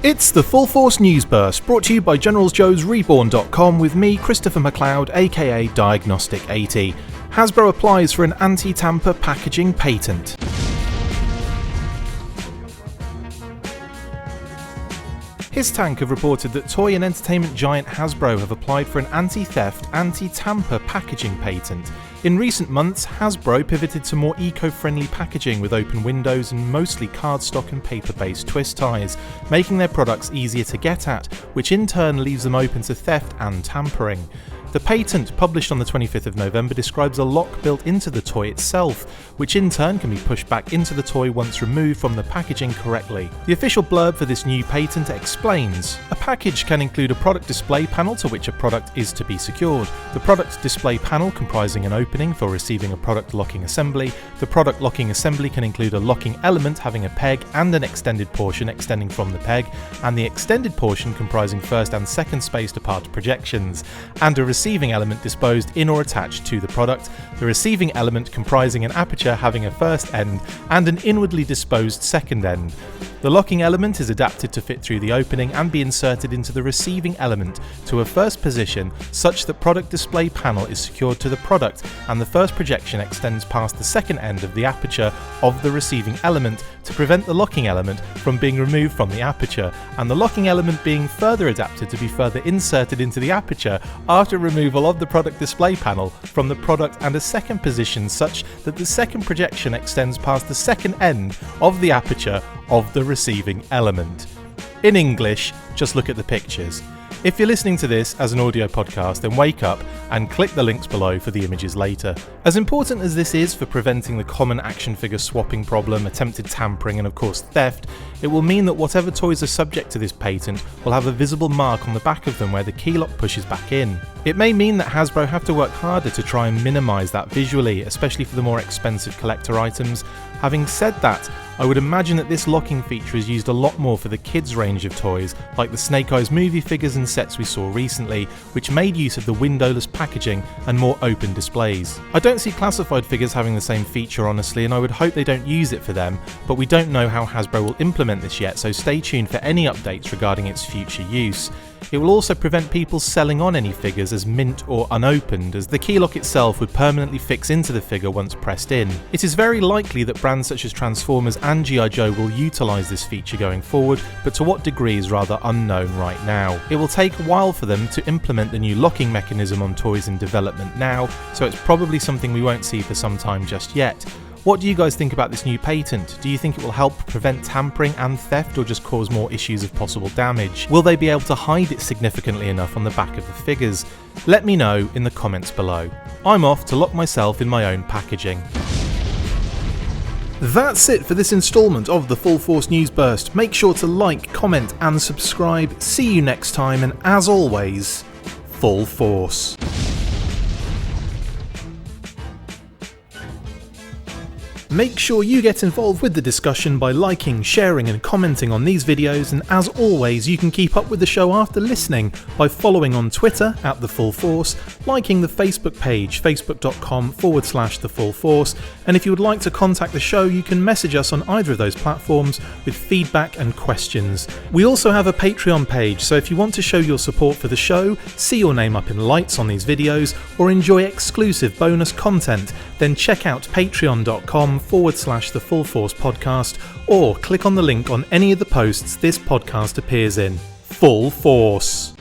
It's the Full Force News Burst, brought to you by GeneralsJoes Reborn.com with me, Christopher McLeod AKA Diagnostic 80. Hasbro applies for an anti-tamper packaging patent. HISSTANK have reported that toy and entertainment giant Hasbro have applied for an anti-theft, anti-tamper packaging patent. In recent months, Hasbro pivoted to more eco-friendly packaging with open windows and mostly cardstock and paper-based twist ties, making their products easier to get at, which in turn leaves them open to theft and tampering. The patent, published on the 25th of November, describes a lock built into the toy itself, which in turn can be pushed back into the toy once removed from the packaging correctly. The official blurb for this new patent explains, "A package can include a product display panel to which a product is to be secured. The product display panel comprising an opening for receiving a product locking assembly. The product locking assembly can include a locking element having a peg and an extended portion extending from the peg, and the extended portion comprising first and second spaced apart projections, and a receiving element disposed in or attached to the product, the receiving element comprising an aperture having a first end and an inwardly disposed second end. The locking element is adapted to fit through the opening and be inserted into the receiving element to a first position such that product display panel is secured to the product and the first projection extends past the second end of the aperture of the receiving element to prevent the locking element from being removed from the aperture, and the locking element being further adapted to be further inserted into the aperture after removal of the product display panel from the product and a second position such that the second projection extends past the second end of the aperture of the receiving element." In English, just look at the pictures. If you're listening to this as an audio podcast, then wake up and click the links below for the images later. As important as this is for preventing the common action figure swapping problem, attempted tampering and of course theft, it will mean that whatever toys are subject to this patent will have a visible mark on the back of them where the key lock pushes back in. It may mean that Hasbro have to work harder to try and minimise that visually, especially for the more expensive collector items. Having said that, I would imagine that this locking feature is used a lot more for the kids' range of toys, like the Snake Eyes movie figures and sets we saw recently, which made use of the windowless packaging and more open displays. I don't see classified figures having the same feature honestly, and I would hope they don't use it for them, but we don't know how Hasbro will implement this yet, so stay tuned for any updates regarding its future use. It will also prevent people selling on any figures as mint or unopened, as the key lock itself would permanently fix into the figure once pressed in. It is very likely that brands such as Transformers and G.I. Joe will utilise this feature going forward, but to what degree is rather unknown right now. It will take a while for them to implement the new locking mechanism on toys in development now, so it's probably something we won't see for some time just yet. What do you guys think about this new patent? Do you think it will help prevent tampering and theft or just cause more issues of possible damage? Will they be able to hide it significantly enough on the back of the figures? Let me know in the comments below. I'm off to lock myself in my own packaging. That's it for this instalment of the Full Force News Burst. Make sure to like, comment and subscribe. See you next time, and as always, Full Force. Make sure you get involved with the discussion by liking, sharing and commenting on these videos, and as always you can keep up with the show after listening by following on Twitter @TheFullForce, liking the Facebook page facebook.com/TheFullForce, and if you would like to contact the show you can message us on either of those platforms with feedback and questions. We also have a Patreon page, so if you want to show your support for the show, see your name up in lights on these videos, or enjoy exclusive bonus content, then check out patreon.com/TheFullForce podcast, or click on the link on any of the posts this podcast appears in. Full Force.